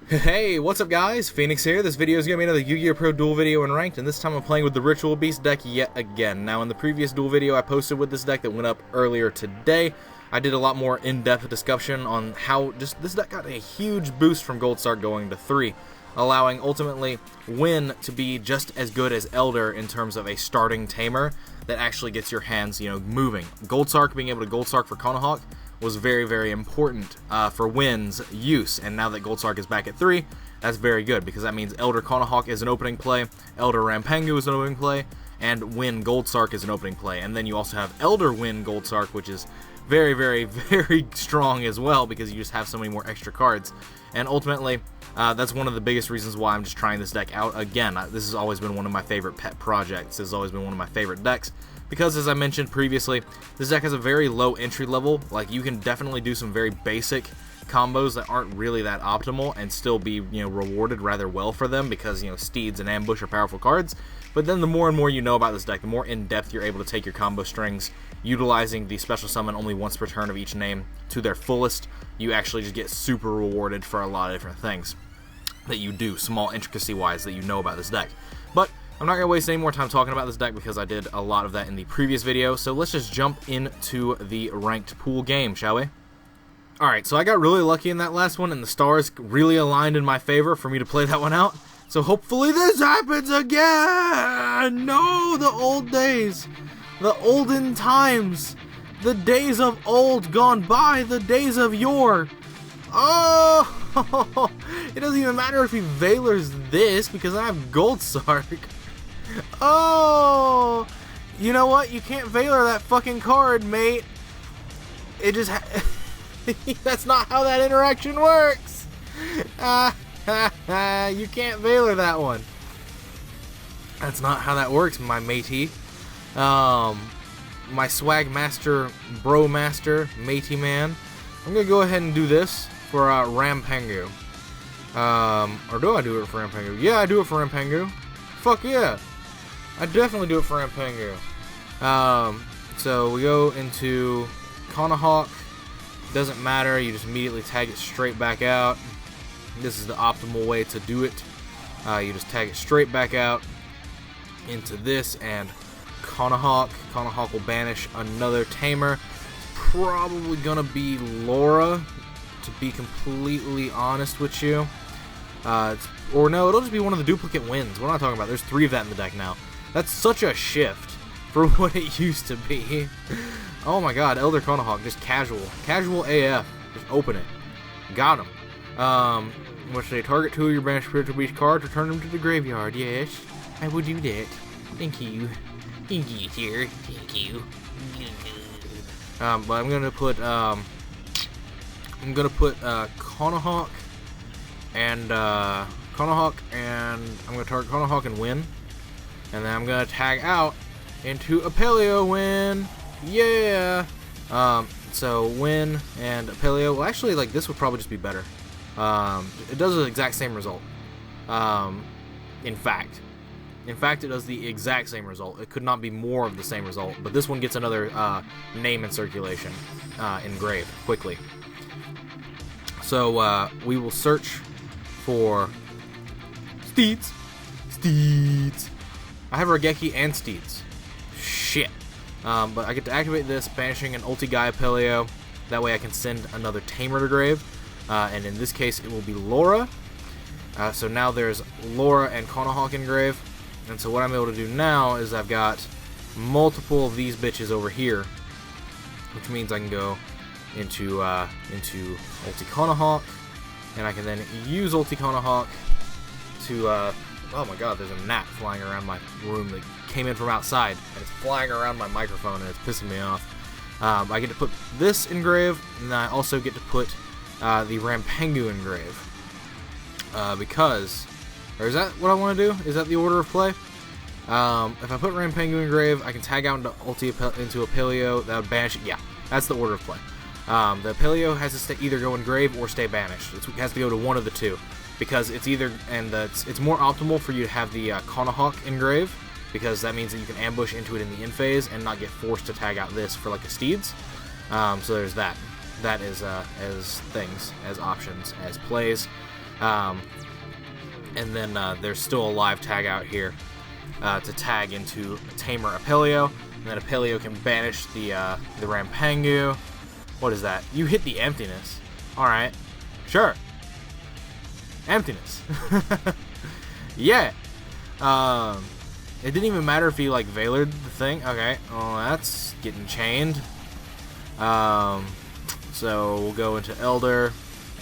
Hey, what's up guys? Phoenix here. This video is going to be another YGOpro duel video in ranked, and this time I'm playing with the Ritual Beast deck yet again. Now in the previous duel video I posted with this deck that went up earlier today, I did a lot more in-depth discussion on how just this deck got a huge boost from Gold Sark going to 3, allowing ultimately Win to be just as good as Elder in terms of a starting tamer that actually gets your hands, moving. Gold Sark being able to Gold Sark for Conahawk was very, very important for Win's use, and now that Gold Sark is back at 3, that's very good, because that means Elder Conahawk is an opening play, Elder Rampengu is an opening play, and Win Gold Sark is an opening play, and then you also have Elder Win Gold Sark, which is very, very, very strong as well, because you just have so many more extra cards, and ultimately, that's one of the biggest reasons why I'm just trying this deck out again. This has always been one of my favorite pet projects, this has always been one of my favorite decks, because as I mentioned previously, this deck has a very low entry level. Like, you can definitely do some very basic combos that aren't really that optimal and still be, rewarded rather well for them, because, Steeds and Ambush are powerful cards. But then the more and more you know about this deck, the more in-depth you're able to take your combo strings, utilizing the special summon only once per turn of each name to their fullest. You actually just get super rewarded for a lot of different things that you do, small intricacy-wise, that you know about this deck. But I'm not going to waste any more time talking about this deck because I did a lot of that in the previous video, so let's just jump into the ranked pool game, shall we? Alright, so I got really lucky in that last one, and the stars really aligned in my favor for me to play that one out. So hopefully this happens again! No, the old days, the olden times, the days of old gone by, the days of yore. Oh, it doesn't even matter if he Valors this because I have Gold Sark. Oh, you know what? You can't Valor that fucking card, mate. It just that's not how that interaction works. You can't Valor that one. That's not how that works, my matey. My swag master, bro master, matey man. I'm gonna go ahead and do this for Rampengu. Or do I do it for Rampengu? Yeah, I do it for Rampengu. Fuck yeah. I definitely do it for Rampengu. So we go into Conahawk. Doesn't matter, you just immediately tag it straight back out. This is the optimal way to do it. You just tag it straight back out into this, and Conahawk. Conahawk will banish another tamer. Probably gonna be Laura, to be completely honest with you. Or no, it'll just be one of the duplicate wins. What am I talking about? There's 3 of that in the deck now. That's such a shift for what it used to be. Oh my god, Elder Conahawk, just casual. Casual AF. Just open it. Got him. Which they target 2 of your banished spiritual beast cards, return them to the graveyard. Yes, I will do that. Thank you. Thank you, sir. Thank you. But I'm gonna put Conahawk and I'm gonna target Conahawk and Win, and then I'm gonna tag out into Apelio Win. Yeah. So Win and Apelio. Well, actually, like, this would probably just be better. It does the exact same result. In fact, it does the exact same result. It could not be more of the same result, but this one gets another name in circulation, engraved quickly. So we will search for Steeds. Steeds. I have Regeki and Steeds. Shit. But I get to activate this, banishing an ulti guy Apelio. That way I can send another tamer to grave. And in this case, it will be Laura. So now there's Laura and Conahawk in grave. And so what I'm able to do now is I've got multiple of these bitches over here, which means I can go into Ulti Conahawk, and I can then use Ulti Conahawk to oh my god, there's a gnat flying around my room that came in from outside, and it's flying around my microphone, and it's pissing me off. I get to put this in grave, and I also get to put the Rampengu in grave, because, or is that what I want to do? Is that the order of play? If I put Rampengu in grave, I can tag out into Apelio. That would banish it. Yeah, that's the order of play. The Apelio has to either go in grave or stay banished. It has to go to one of the two, because it's either, and it's more optimal for you to have the Conahawk in grave, because that means that you can ambush into it in the end phase and not get forced to tag out this for like a Steeds. So there's that. That is as things, as options, as plays. And then there's still a live tag out here to tag into Tamer Apelio. And then Apelio can banish the Rampengu. What is that? You hit the emptiness. Alright. Sure. Emptiness. Yeah. It didn't even matter if he like Veilered the thing. Okay. Well, that's getting chained. So we'll go into Elder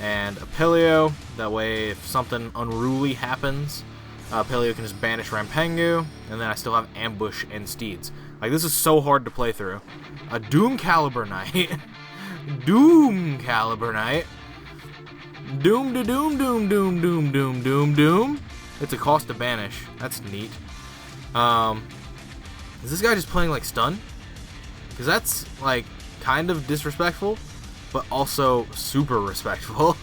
and Apelio. That way, if something unruly happens, Apelio can just banish Rampengu, and then I still have Ambush and Steeds. Like, this is so hard to play through. A Doom Caliber Knight. Doom Caliber Knight. Doom to doom doom doom doom doom doom doom. It's a cost to banish. That's neat. Is this guy just playing like stun? Because that's like kind of disrespectful, but also super respectful.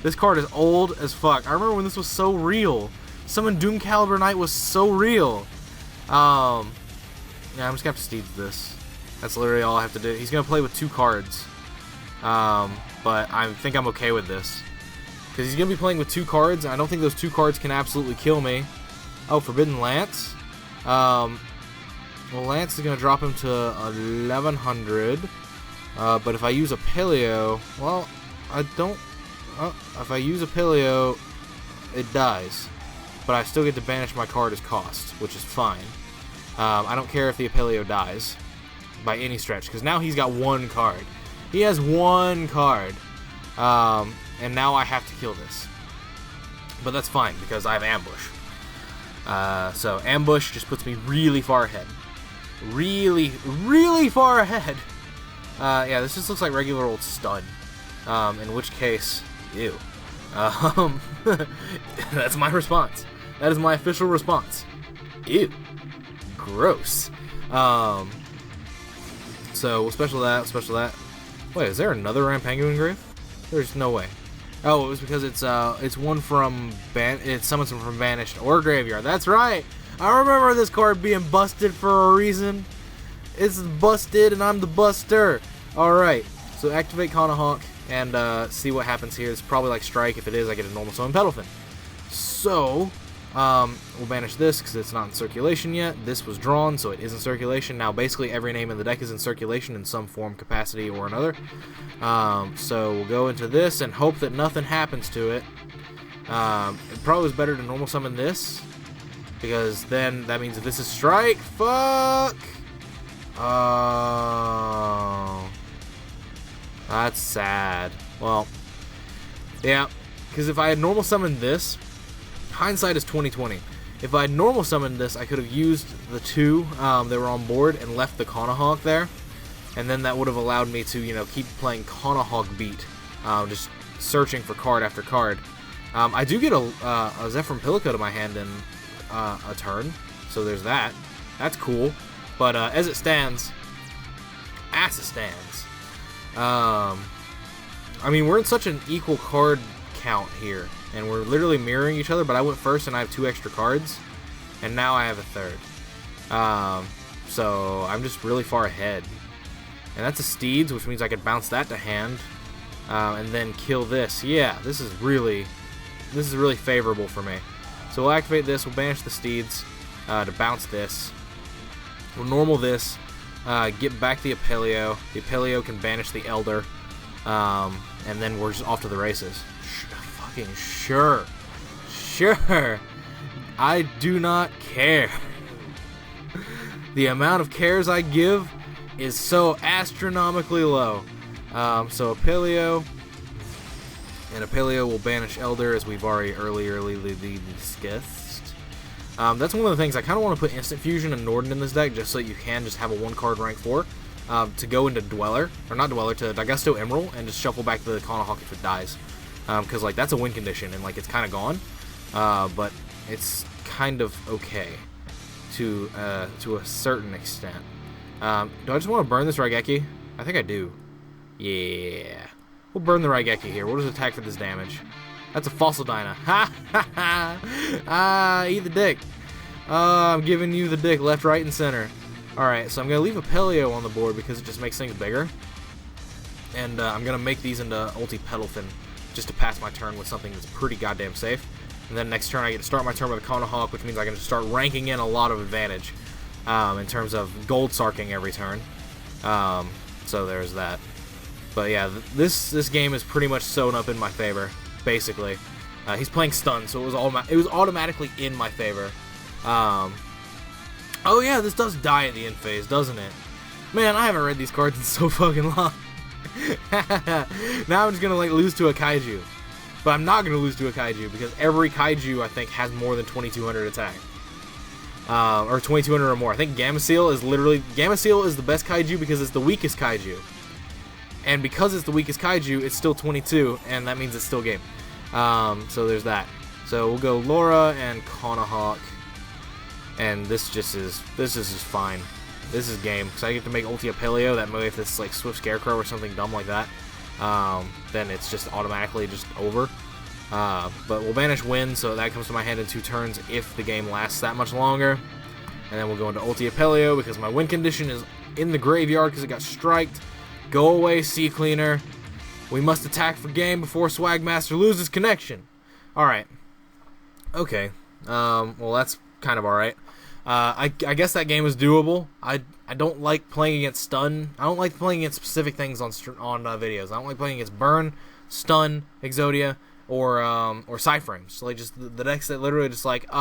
This card is old as fuck. I remember when this was so real. Summon Doom Caliber Knight was so real. Yeah, I'm just gonna have to Steeds this. That's literally all I have to do. He's gonna play with 2 cards. But I think I'm okay with this. Because he's gonna be playing with 2 cards, and I don't think those 2 cards can absolutely kill me. Oh, Forbidden Lance. Well, Lance is gonna drop him to 1100. But if I use Apelio, well, I don't. If I use Apelio, it dies. But I still get to banish my card as cost, which is fine. I don't care if the Apelio dies by any stretch, because now he's got 1 card. He has 1 card. And now I have to kill this. But that's fine, because I have Ambush. So Ambush just puts me really far ahead. Really, really far ahead. Yeah, this just looks like regular old stun. In which case, ew. That's my response. That is my official response. Ew. Gross. So we'll special that. Wait, is there another Rampengu engraved? There's no way. Oh, it was because it's one from it summons him from Banished or Graveyard. That's right. I remember this card being busted for a reason. It's busted, and I'm the buster. All right. So activate Kanahawk and see what happens here. It's probably like Strike. If it is, I get a normal summon Petalfin. So we'll banish this because it's not in circulation yet. This was drawn, so it is in circulation. Now, basically, every name in the deck is in circulation in some form, capacity, or another. So we'll go into this and hope that nothing happens to it. It probably was better to normal summon this, because then that means if this is Strike, fuck! Oh, that's sad. Well, yeah, because if I had normal summoned this, hindsight is 20/20. If I had normal summoned this, I could have used the 2 that were on board and left the Kanahawk there, and then that would have allowed me to, you know, keep playing Kanahawk beat, just searching for card after card. I do get a Zephyr Pilico to my hand in a turn, so there's that. That's cool. But as it stands, I mean, we're in such an equal card count here, and we're literally mirroring each other, but I went first and I have 2 extra cards, and now I have a 3rd. So I'm just really far ahead. And that's a Steeds, which means I could bounce that to hand, and then kill this. Yeah, this is really favorable for me. So we'll activate this, we'll banish the Steeds to bounce this. We'll normal this, get back the Apelio. The Apelio can banish the Elder, and then we're just off to the races. Fucking sure. I do not care. The amount of cares I give is so astronomically low. So Apelio, and Apelio will banish Elder, as we've already earlier discussed. That's one of the things I kind of want to put Instant Fusion and Norden in this deck, just so you can just have a 1-card rank 4 to go into Dweller, or not Dweller, to Daigusto Emerald, and just shuffle back the Kanahawk if it dies. Because like that's a win condition, and like it's kind of gone, but it's kind of okay to a certain extent. Do I just want to burn this Raigeki? I think I do. Yeah, we'll burn the Raigeki here. We'll just attack for this damage. That's a Fossil Dyna. Ha ha ha! Ah, eat the dick. I'm giving you the dick left, right, and center. Alright, so I'm going to leave Apelio on the board because it just makes things bigger. And I'm going to make these into Ulti Petalfin just to pass my turn with something that's pretty goddamn safe. And then next turn I get to start my turn with a Conahawk, which means I can start ranking in a lot of advantage in terms of gold sarking every turn. So there's that. But yeah, this game is pretty much sewn up in my favor, basically. He's playing stun, so it was automatically in my favor. Oh yeah, this does die at the end phase, doesn't it? Man, I haven't read these cards in so fucking long. Now I'm just gonna like lose to a kaiju. But I'm not gonna lose to a kaiju because every kaiju I think has more than 2200 attack. Or 2200 or more. I think Gamma Seal is the best kaiju because it's the weakest kaiju. And because it's the weakest kaiju, it's still 22, and that means it's still game. So there's that. So we'll go Laura and Conahawk. And this is just fine. This is game, because I get to make Ultia Paleo. That way, if it's like Swift Scarecrow or something dumb like that, then it's just automatically just over. But we'll banish Wind, so that comes to my hand in 2 turns if the game lasts that much longer. And then we'll go into Ultia Paleo, because my win condition is in the graveyard because it got striked. Go away, Sea Cleaner. We must attack for game before Swagmaster loses connection. Alright. Okay. Well, that's kind of alright. I guess that game is doable. I don't like playing against stun. I don't like playing against specific things on videos. I don't like playing against burn, stun, Exodia, or Cyframes. So like just the decks that literally just like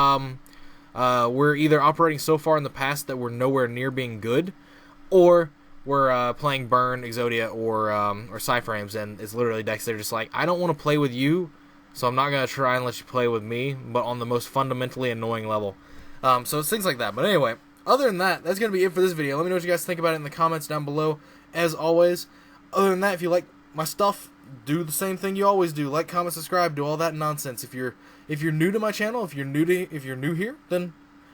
we're either operating so far in the past that we're nowhere near being good, or we're playing burn, Exodia, or Cyframes, and it's literally decks that are just like, I don't want to play with you, so I'm not gonna try and let you play with me, but on the most fundamentally annoying level. So it's things like that. But anyway, other than that, that's going to be it for this video. Let me know what you guys think about it in the comments down below, as always. Other than that, if you like my stuff, do the same thing you always do. Like, comment, subscribe, do all that nonsense. If you're new to my channel, if you're new here, then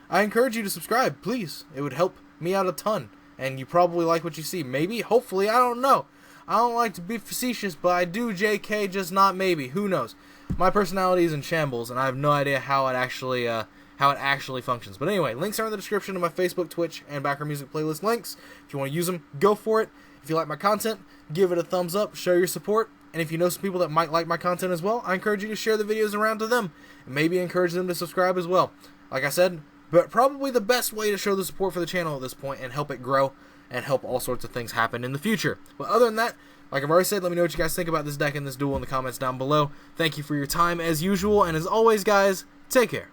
I encourage you to subscribe, please. It would help me out a ton. And you probably like what you see. Maybe, hopefully, I don't know. I don't like to be facetious, but I do, JK, just not maybe. Who knows? My personality is in shambles, and I have no idea how it actually functions. But anyway, links are in the description of my Facebook, Twitch, and background music playlist links. If you want to use them, go for it. If you like my content, give it a thumbs up, show your support. And if you know some people that might like my content as well, I encourage you to share the videos around to them. And maybe encourage them to subscribe as well. Like I said, but probably the best way to show the support for the channel at this point and help it grow and help all sorts of things happen in the future. But other than that, like I've already said, let me know what you guys think about this deck and this duel in the comments down below. Thank you for your time as usual, and as always, guys, take care.